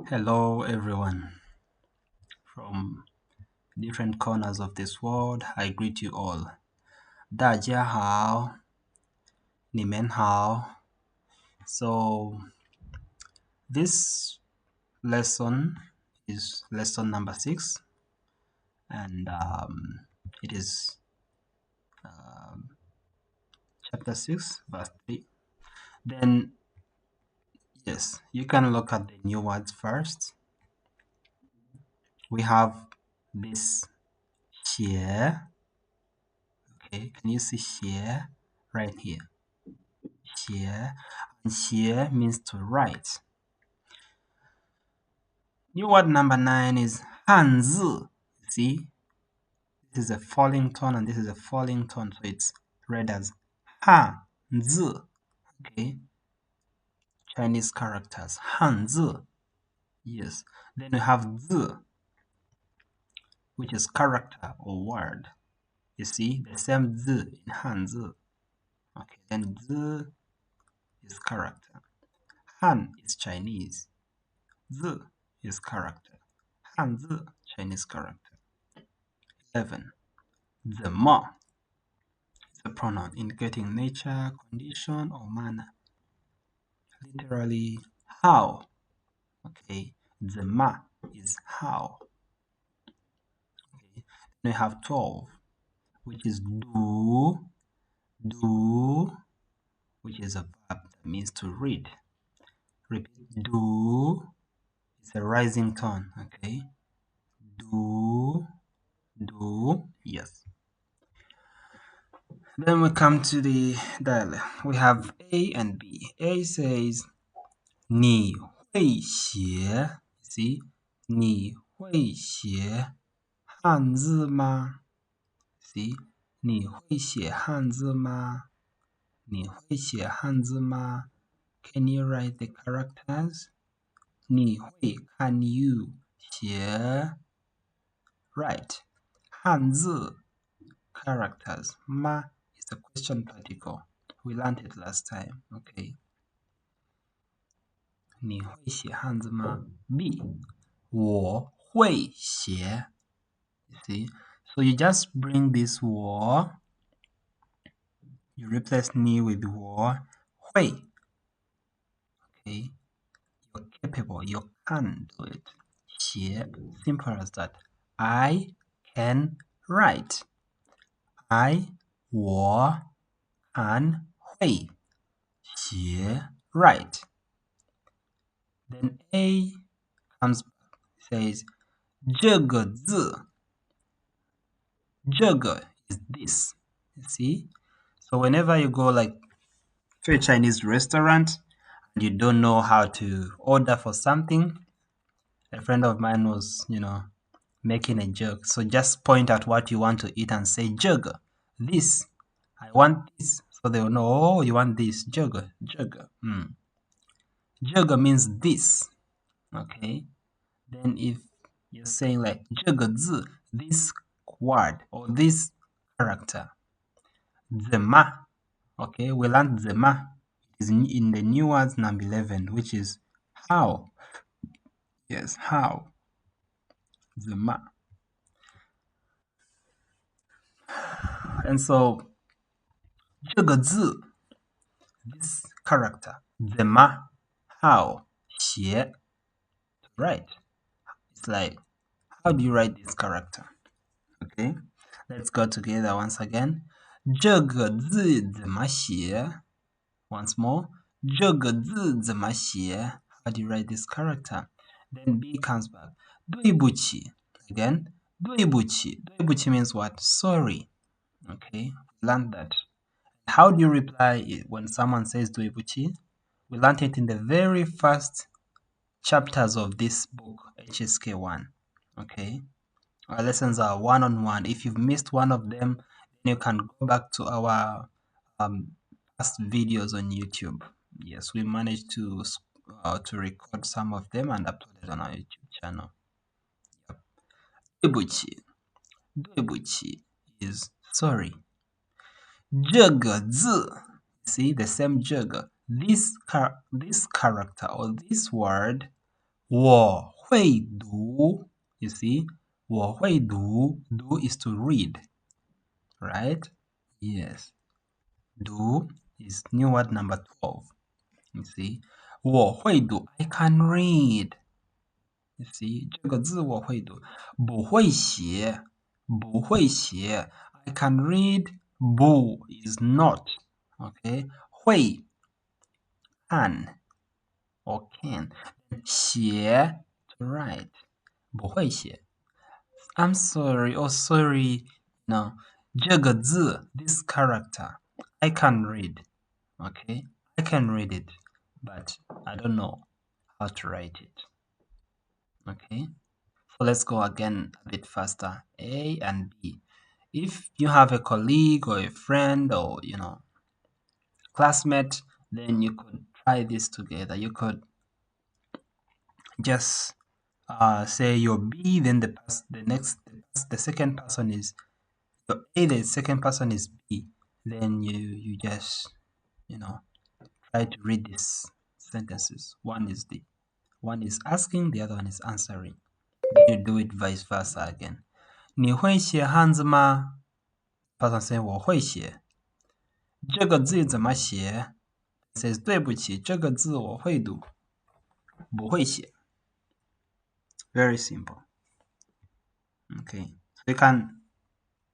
Hello, everyone from different corners of this world. I greet you all. 大家好，你们好. So, this lesson is lesson number 6, and it is chapter 6, verse 3. Then, yes, you can look at the new words first. We have this 写. Okay, can you see 写 right here? 写, and 写 means to write. New word number 9 is 汉字. See, this is a falling tone and this is a falling tone, so it's read as 汉字. Okay, Chinese characters. 汉字. Yes. Then we have 字, which is character or word. You see, the same 字 in 汉字. Okay, then 字 is character. Han is Chinese. 字 is character. 汉字 Chinese character. 11. 怎么 is a pronoun indicating nature, condition, or manner. Literally, how. Okay, 怎么 is how. Okay. Then we have 12, which is do, which is a verb that means to read. Repeat, do is a rising tone. Okay, do, yes. Then we come to the dialect. We have A and B. A says 你会写 See, 你会写汉字吗 See, 你会写汉字吗你会写汉字吗 Can you write the characters? 你会 Can you 写 Right. 汉字 characters. Ma is a question particle. We learned it last time. Okay. 你会写汉字吗 B. 我会写 You see? So you just bring this 我 You replace 你 with 我 会 Okay. You're capable. You can do it. 写 Simple as that. I can write. I 我 can 会写 write. Then A comes back, says 这个字这个 is this. You see? So whenever you go like to a Chinese restaurant and you don't know how to order for something, a friend of mine was, making a joke. So just point out what you want to eat and say 这个 this. I want this. So they will know, oh, you want this. 这个 这个 means this. Okay? Then if you're saying like 这个字 this word or this character, 怎么 okay, we learned 怎么 is in the new words number 11, which is how. Yes, how. 怎么 And so 这个字 this character 怎么 how 写 right. It's like, how do you write this character? Okay, let's go together once again. 这个字怎么写 Once more. 这个字怎么写 How do you write this character? Then B comes back. 对不起 Again, 对不起 对不起 means what? Sorry. Okay, we learned that. How do you reply when someone says 对不起? We learned it in the very first chapters of this book, HSK1. Okay, our lessons are one-on-one. If you've missed one of them, then you can go back to our past videos on YouTube. Yes, we managed to record some of them and upload it on our YouTube channel. Yep. 对不起对不起 is sorry. 这个字 See the same 这个 this character or this word 我会读 You see, 我会读 Do is to read, right? Yes. 读 is new word number 12. You see, 我会读 I can read. You see, 这个字我会读。不会写，不会写。I can read. 不 is not. Okay. 会 can or can. 写 to write. 不会写。I'm sorry. Oh, sorry. No. 这个字 this character I can read. Okay. I can read it, but I don't know how to write it. Okay. So let's go again a bit faster. A and B. If you have a colleague or a friend or classmate, then you could try this together. You could just say your B, then the second person is your A, the second person is B. Then you just try to read these sentences. One is asking, the other one is answering. Then you do it vice versa again. 你会写汉字吗？ Person say 我会写。这个字怎么写 ？Says 对不起，这个字我会读，不会写。Very simple. Okay, so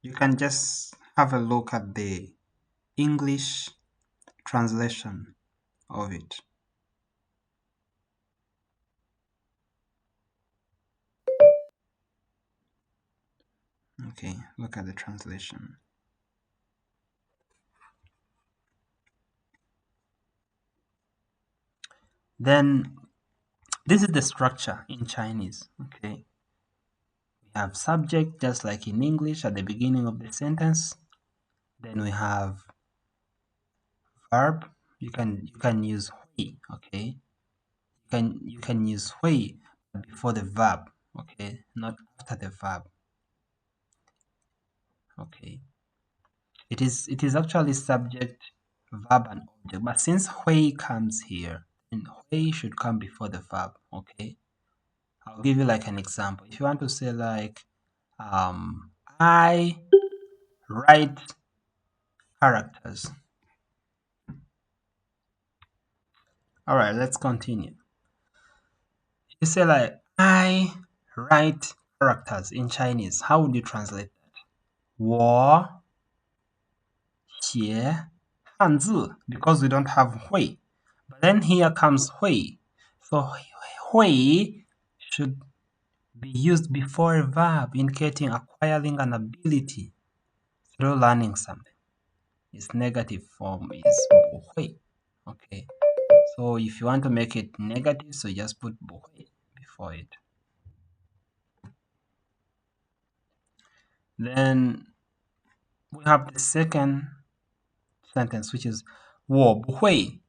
you can just have a look at the English translation of it. Okay, look at the translation. Then this is the structure in Chinese. Okay, we have subject just like in English at the beginning of the sentence. Then we have verb. You can use hui. Okay, you can use hui before the verb. Okay, not after the verb. Okay, it is actually subject, verb, and object. But since hui comes here, then hui should come before the verb. Okay, I'll give you like an example. If you want to say like, I write characters. All right, let's continue. You say like, I write characters in Chinese. How would you translate that? 我写汉字 because we don't have 会. But then here comes 会. So 会 should be used before a verb indicating acquiring an ability through learning something. Its negative form is 不会. Okay. So if you want to make it negative, so just put 不会 before it. Then we have the second sentence, which is 我不会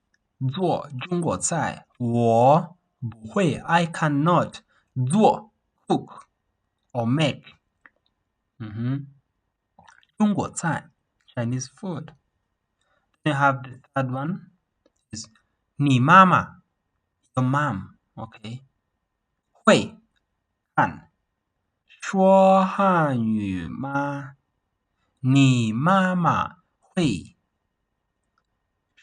做中国菜。我不会 I cannot 做 cook or make 中国菜 Chinese food. Then you have the third one is 你妈妈 your mom. Okay. 会 can 说汉语吗？你妈妈会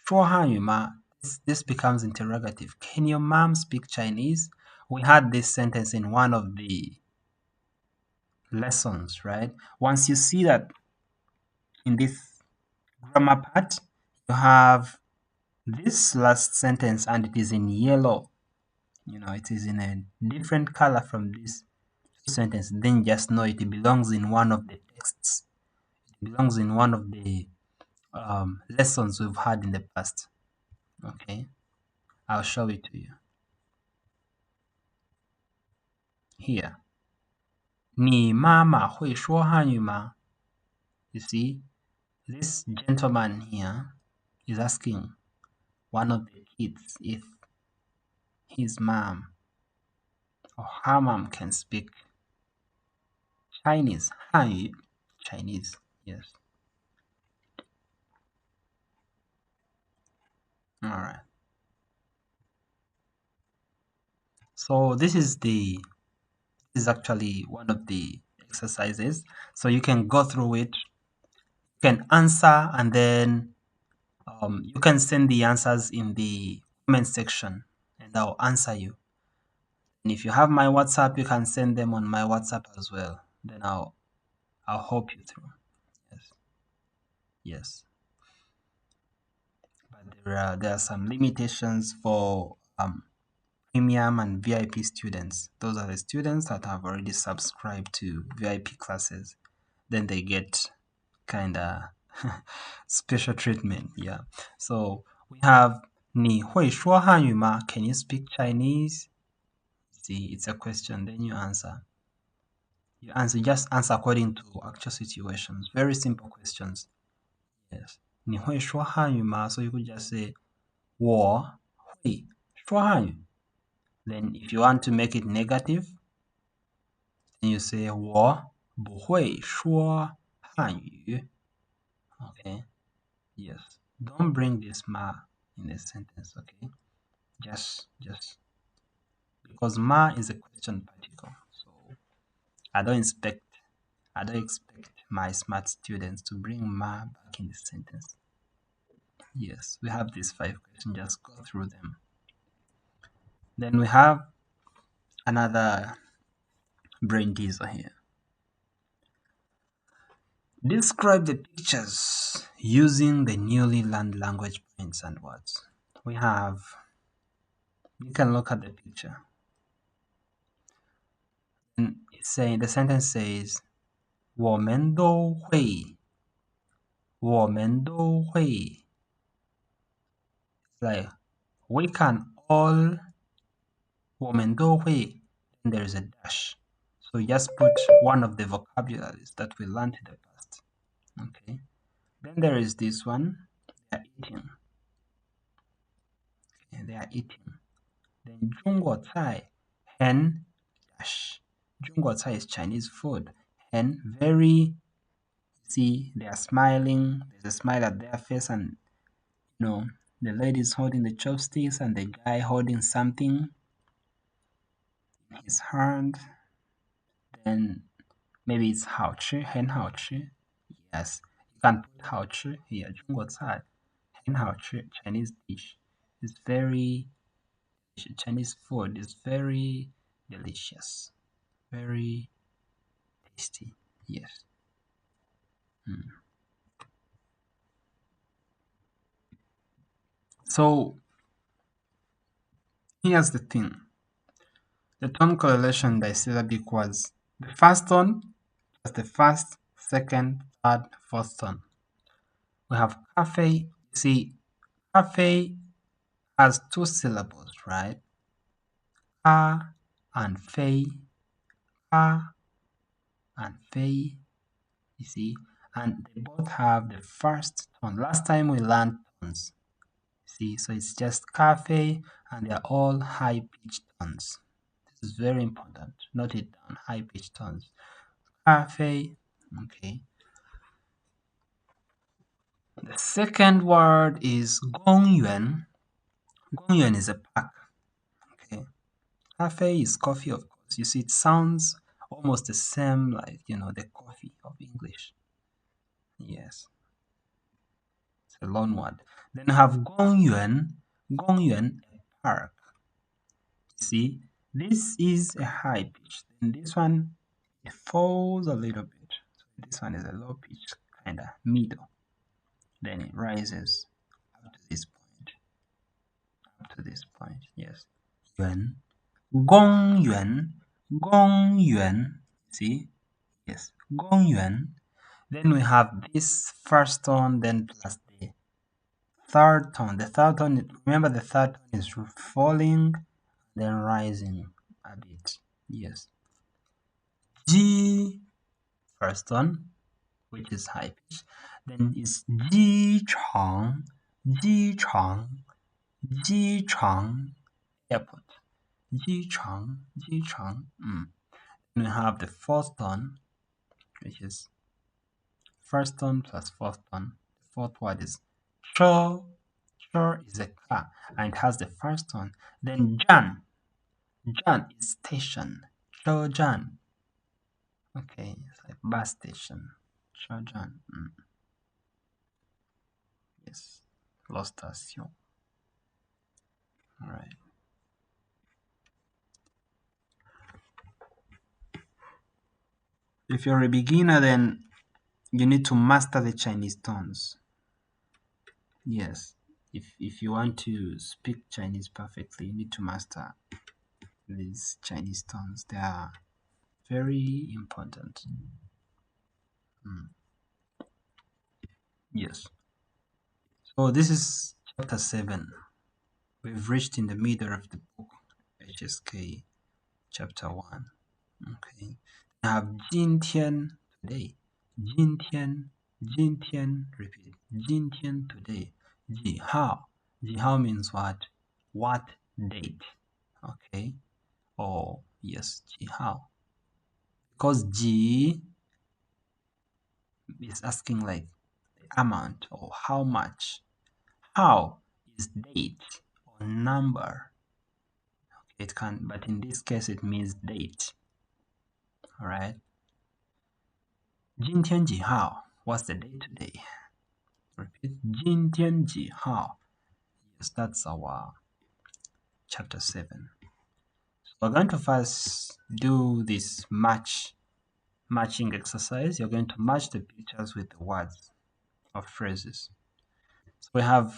说汉语吗？ This becomes interrogative. Can your mom speak Chinese? We had this sentence in one of the lessons, right? Once you see that in this grammar part, you have this last sentence and it is in yellow. It is in a different color from this sentence. Then just know it belongs in one of the texts. It belongs in one of the lessons we've had in the past. Okay, I'll show it to you. Here. 你妈妈会说汉语吗? You see, this gentleman here is asking one of the kids if his mom or her mom can speak Chinese, 汉语, Chinese, yes. Alright. So this is actually one of the exercises. So you can go through it, you can answer, and then you can send the answers in the comment section, and I'll answer you. And if you have my WhatsApp, you can send them on my WhatsApp as well. Then I'll help you through. Yes, yes. But there are some limitations for premium and VIP students. Those are the students that have already subscribed to VIP classes. Then they get kind of special treatment. Yeah. So we have 你会说汉语吗? Can you speak Chinese? See, it's a question. Then you answer. Just answer according to actual situations. Very simple questions. Yes. 你会说汉语吗? So you could just say 我会说汉语. Then if you want to make it negative, then you say 我不会说汉语. Okay. Yes. Don't bring this ma in a sentence, okay? Just because ma is a question particle. So I don't expect my smart students to bring ma back in the sentence. Yes, we have these 5 questions. Just go through them. Then we have another brain teaser here. Describe the pictures using the newly learned language points and words. You can look at the picture. And the sentence says, 我们都会 like we can all 我们都会 then there is a dash. So you just put one of the vocabularies that we learned in the past. Okay. Then there is this one. They are eating. Okay, they are eating. Then 中国菜 hen dash. 中国菜 is Chinese food. Hen very see they are smiling. There's a smile at their face, and the lady is holding the chopsticks and the guy holding something in his hand. Then maybe it's 好吃 hen 好吃. Yes, you can put 好吃 here. 中国菜 hen 好吃 Chinese dish is very Chinese food is very delicious, very tasty. Yes. So here's the thing. The tone correlation disyllabic words. The first tone was the first, second, third, fourth tone. We have cafe. See, cafe has 2 syllables, right? Ka and fei. Ka and fei. You see, and they both have the first tone. Last time we learned tones. See, so it's just cafe, and they're all high-pitched tones. This is very important. Note it down, high-pitched tones. Cafe, okay. The second word is gongyuan. Gongyuan is a park, okay. Cafe is coffee, of course. You see, it sounds almost the same like, the coffee of English. Yes. It's a long word. Then you have gongyuan, a park. See, this is a high pitch. Then this one, it falls a little bit. So this one is a low pitch, kind of middle. Then it rises up to this point. Yes. Yuan, gong yuan. See? Yes, gong yuan. Then we have this first tone, then plus the third tone. The third tone, remember the third tone is falling, then rising a bit. Yes. G, first tone, which is high pitch. Then is ji chang, airport. Ji chang. Then we have the fourth tone, which is first tone plus fourth tone. The fourth word is cho. Cho is a car, and it has the first tone. Then jan. 站 is station. 车站 okay, it's like bus station. 车站 yes, la station. All right. If you're a beginner, then you need to master the Chinese tones. Yes, if you want to speak Chinese perfectly, you need to master these Chinese tones. They are very important. Yes. So this is chapter 7. We've reached in the middle of the book, HSK chapter 1. Okay. I have 今天 today. 今天 repeat. 今天 today. 几号 means what? What date? Okay. Oh, yes, 几号. Because 几 is asking like the amount or how much. How is date or number. It can, but in this case it means date. All right. 今天几号? What's the date today? Repeat. 今天几号? Yes, that's our chapter 7. So we're going to first do this matching exercise. You're going to match the pictures with the words or phrases. So we have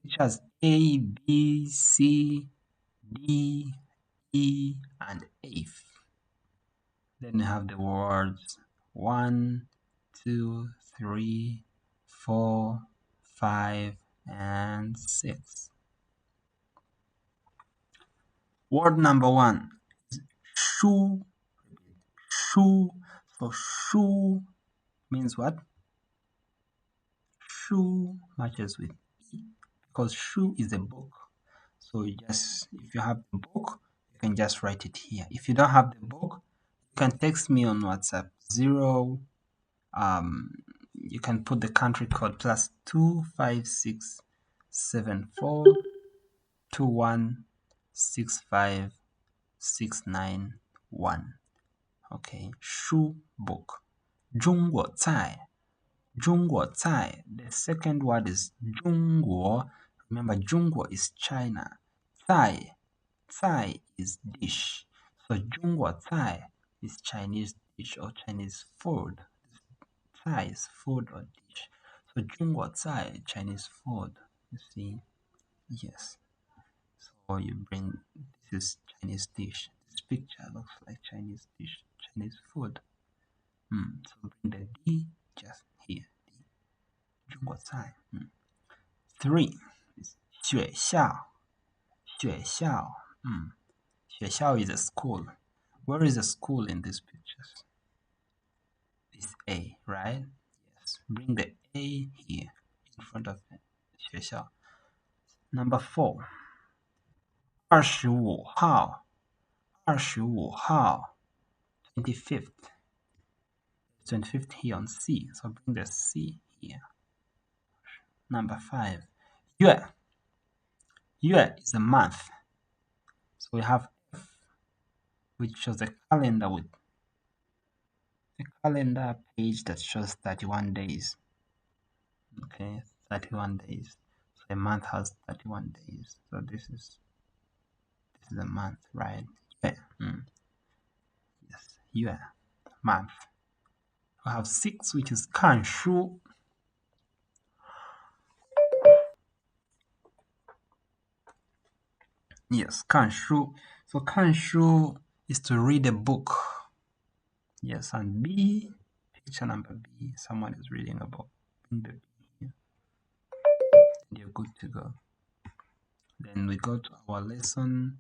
pictures A, B, C, D, E, and F. Then we have the words 1, 2, 3, 4, 5, and 6. Word number 1 is shoe. Shoe. So shoe means what? Shoe matches with E because shoe is a book. So if you have the book, you can just write it here. If you don't have the book, you can text me on WhatsApp 0. You can put the country code +2567421656991. Okay, shoe book. 中国菜. The second word is 中国. Remember, 中国 is China. 菜 is dish. So 中国菜 is Chinese dish or Chinese food. Cai is food or dish. So 中国菜, Chinese food. You see? Yes. So you bring, this is Chinese dish. This picture looks like Chinese dish, Chinese food. So bring the D just here. 中国菜. 3 is 学校. 学校 is a school. Where is a school in these pictures? It's A, right? Yes. Bring the A here in front of it. 学校. Number 4. 25号. 25号. 25th. 25th here on C. So bring the C here. Number 5. 月. 月 is a month. So we have F, which shows a calendar with a calendar page that shows 31 days. Okay, 31 days. So a month has 31 days. So this is a month, right? Yeah. Yes, yeah, month. We have 6, which is 看书. Yes, 看书. So 看书 is to read a book. Yes, and B, picture number B, someone is reading a book. Bring the B here. And you're good to go. Then we go to our lesson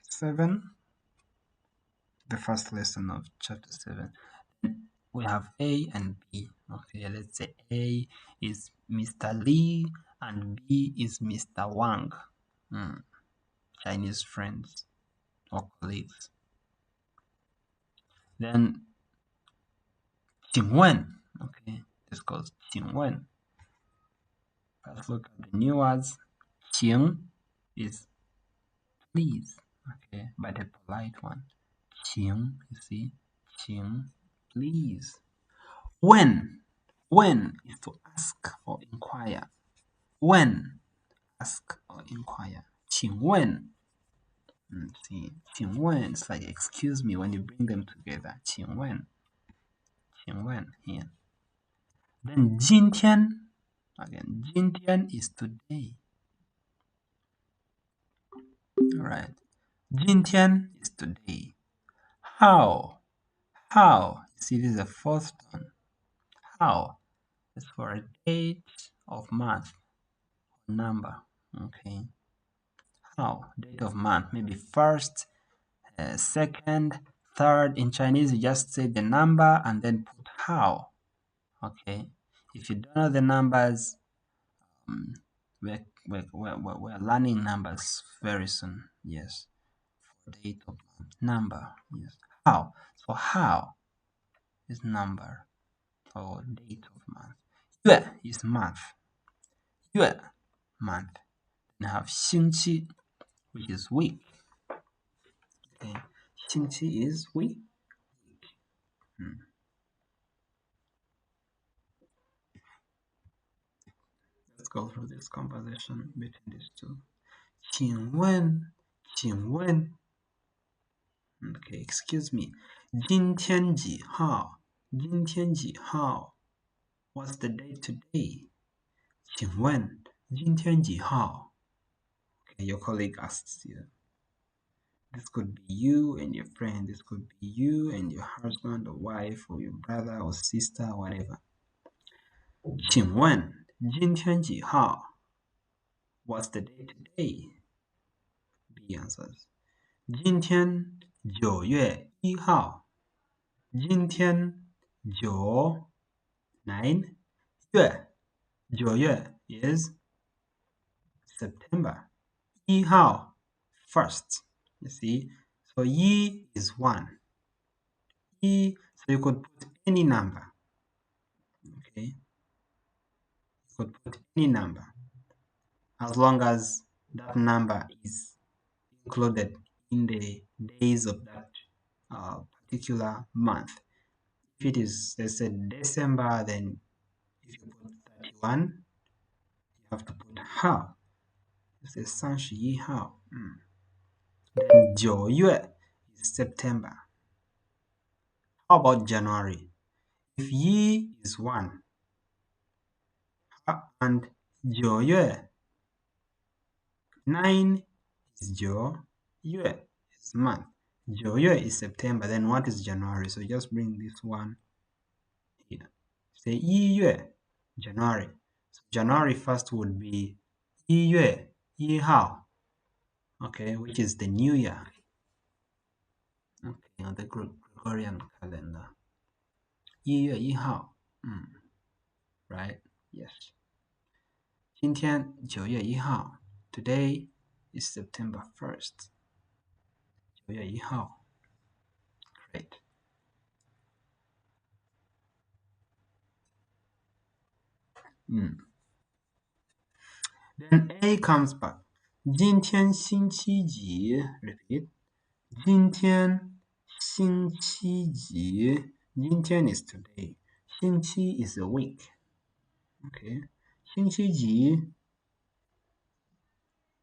7, the first lesson of chapter 7. We have A and B. Okay, let's say A is Mr. Lee and B is Mr. Wang. Chinese friends or colleagues. Then 请问. Okay, this goes 请问. Let's look at the new words. 请 is please, okay, but a polite one. 请, you see, 请 please. When is to ask or inquire. When, ask or inquire. 请问, see, 请问, it's like excuse me when you bring them together. 请问 here. Then 今天, again, 今天 is today. Alright. 今天 is today. How? You see, this is the fourth one. How? It's for a date of month or number. Okay. How? Date of month. Maybe first, second, third. In Chinese, you just say the number and then put how. Okay. If you don't know the numbers, we're learning numbers very soon. Yes. For date of month. Number. Yes. How? So how is number or date of month. 月 is month. 月 month. Then have 星期 which is week. Okay. 星期 is week. Let's go through this conversation between these two. 请问 Okay, excuse me. 今天几号 What's the date today? 请问今天几号 Okay, your colleague asks you. This could be you and your friend. This could be you and your husband or wife or your brother or sister or whatever. 请问今天几号 What's the date today? B answers. 今天9月1号。今天9 9月is September. 1号 first. You see? So 1 is 1. 1, so you could put any number. Okay? You could put any number. As long as that number is included in the days of that particular month. If it is, let's say, December, then if you put 31, you have to put how. You say 31号. Then 9月 is September. How about January? If yi is 1 and 9月 9 is 9月 is month. 9月 is September. Then what is January? So just bring this one here. Say 1月 January. So January first would be 1月1号. Okay, which is the new year. Okay, on the Gregorian calendar. 1月1号. Right? Yes. 今天9月1号. Today is September 1st. 9月1号. Great. Then A comes back. 今天星期几? Repeat. 今天星期几? 今天 is today. 星期 is a week. Okay. 星期几?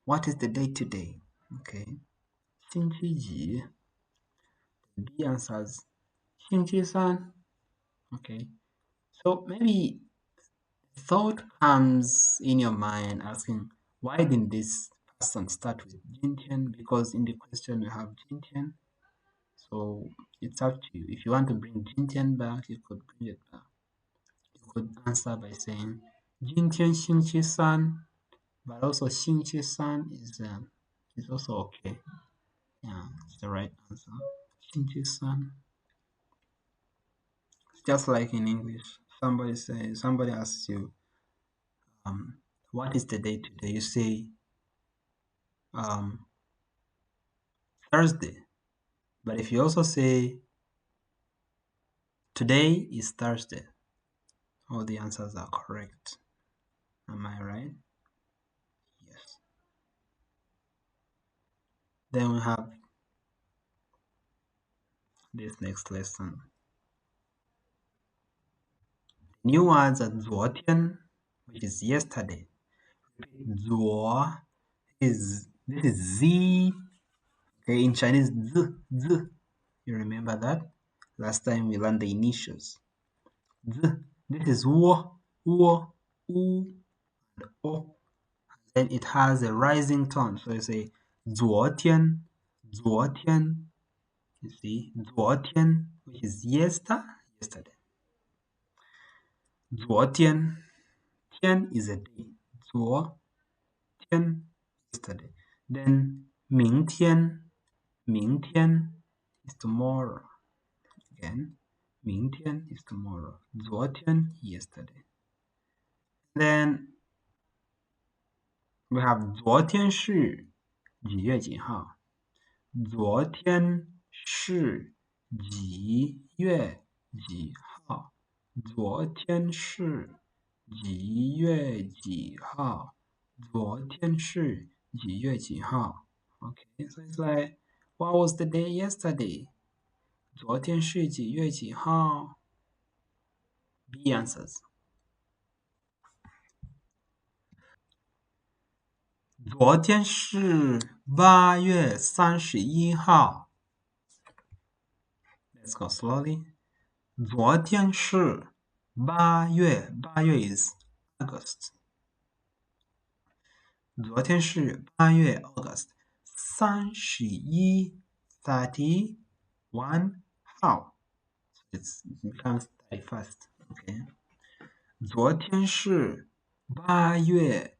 What is the date today? Okay. 星期几? B answers 星期三. Okay. So maybe thought comes in your mind asking, why didn't this person start with 今天? Because in the question you have 今天. So it's up to you. If you want to bring 今天 back, you could bring it back. You could answer by saying 今天星期三, but also 星期三 is also okay. Yeah, it's the right answer. 星期三. Just like in English, somebody asks you, what is the date today? You say Thursday. But if you also say today is Thursday, all the answers are correct. Am I right? Yes. Then we have this next lesson. New words are 昨天, which is yesterday. Zuo this is Z. Okay, in Chinese, Z. You remember that? Last time we learned the initials. Z. This is Wo, U, and O. Then it has a rising tone. So you say 昨天. You see, 昨天, which is yesterday. 昨天 tian is a day. 昨天 yesterday. Then 明天 is tomorrow. Again, 明天 is tomorrow. 昨天 yesterday. Then we have 昨天是几月几号？昨天是几月几号？昨天是几月几号？昨天是几月几号？ Okay, so it's like, what was the day yesterday? 昨天是几月几号？ B answers. 昨天是8月31号。Let's go slowly. 昨天是8月 is August. 昨天是8月 August 31 号 so it becomes 31st. Okay. 昨天是8月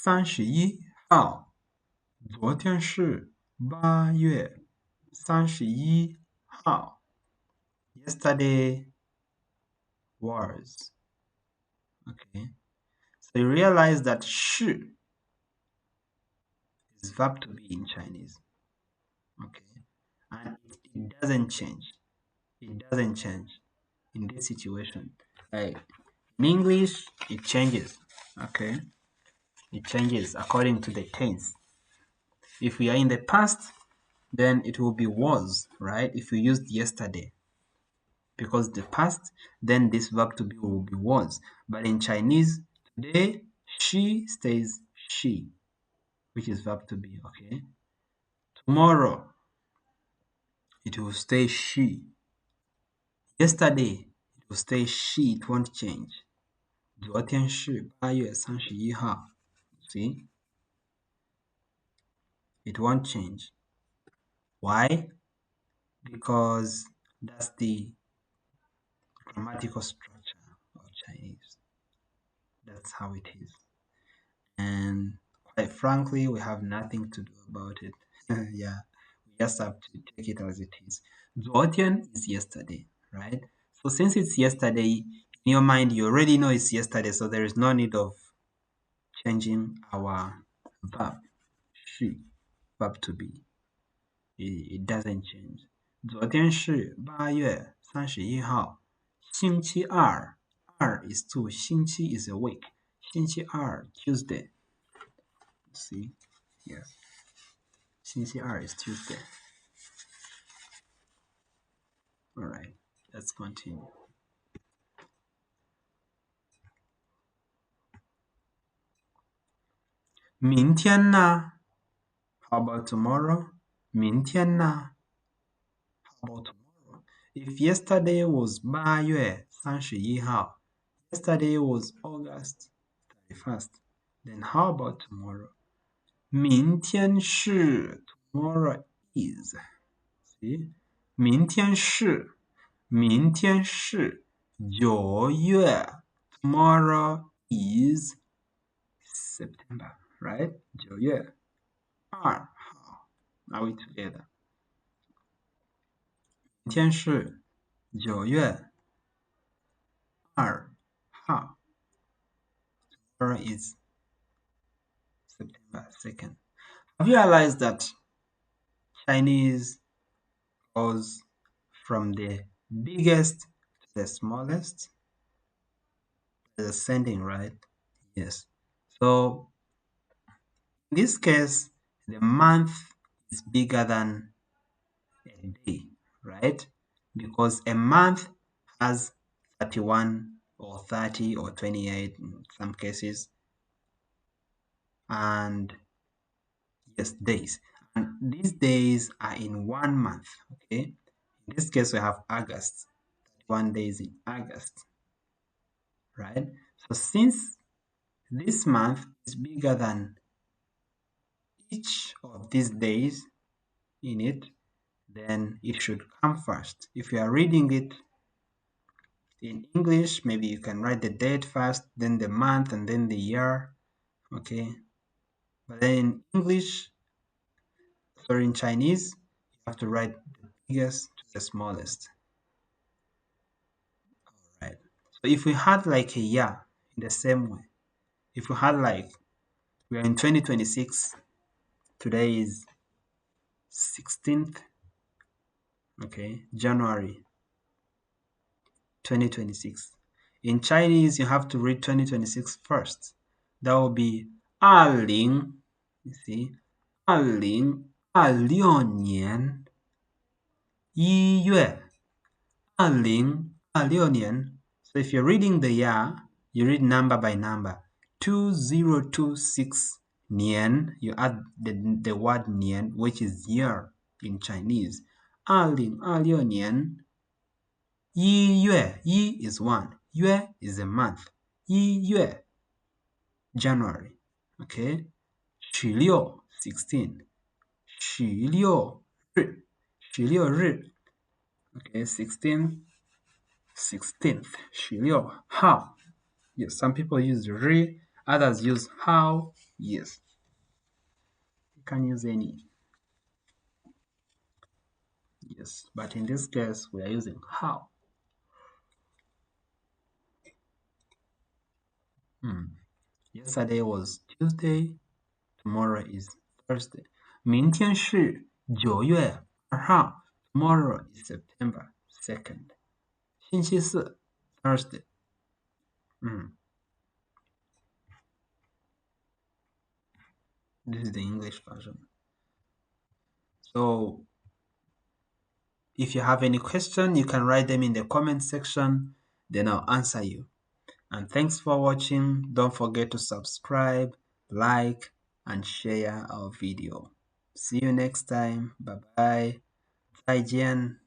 31号。昨天是8月31号。Yesterday was. Okay. So you realize that 是 is verb to be in Chinese. Okay. And it doesn't change. It doesn't change in this situation. Like in English, it changes. Okay. It changes according to the tense. If we are in the past, then it will be was, right? If we used yesterday. Because the past, then this verb to be will be was. But in Chinese, today, she stays she, which is verb to be, okay? Tomorrow, it will stay she. Yesterday, it will stay she, it won't change. 昨天是8月31号. See? It won't change. Why? Because that's the grammatical structure of Chinese. That's how it is. And quite frankly, we have nothing to do about it. Yeah, we just have to take it as it is. 昨天 is yesterday, right? So since it's yesterday, in your mind, you already know it's yesterday, so there is no need of changing our verb, she, verb to be. It doesn't change. 昨天是8月31号，星期二。2 is 2, 星期 is a week. 星期二 Tuesday. See? Yes. 星期二 is Tuesday. Alright, let's continue. 明天呢 How about tomorrow? 明天呢 How about tomorrow? If yesterday was 8月31号, yesterday was August 31st, then how about tomorrow? 明天是 tomorrow is. See? 明天是9月 tomorrow is September, right? 9月2号 Are we together? 明天是9月2号 Tomorrow is September 2nd. Have you realized that Chinese goes from the biggest to the smallest? The ascending, right? Yes. So in this case, the month is bigger than a day, right? Because a month has 31 or 30 or 28 in some cases, and yes, days. And these days are in 1 month, okay? In this case, we have August, 31 days in August, right? So since this month is bigger than each of these days in it, then it should come first. If you are reading it in English, maybe you can write the date first, then the month, and then the year, okay? But then in English, or in Chinese, you have to write the biggest to the smallest, right? So if we had like a year in the same way, if we had like, we are in 2026, today is 16th, okay, January 2026. In Chinese, you have to read 2026 first. That will be 20, you see, 2026年2026年. So if you're reading the year, you read number by number. 2026 nian, you add the word nian, which is year in Chinese. 2026年1月, yi is 1, yue is a month. 1月 January, okay? 16 16, 16日, okay? 16th, 16号. Yes, some people use ri, others use how. Yes, you can use any. Yes, but in this case, we are using how. Yesterday was Tuesday, tomorrow is Thursday. 明天是9月2号, tomorrow is September 2nd. 星期四, Thursday. This is the English version. So if you have any question, you can write them in the comment section, then I'll answer you. And thanks for watching. Don't forget to subscribe, like, and share our video. See you next time. Bye bye. 再见.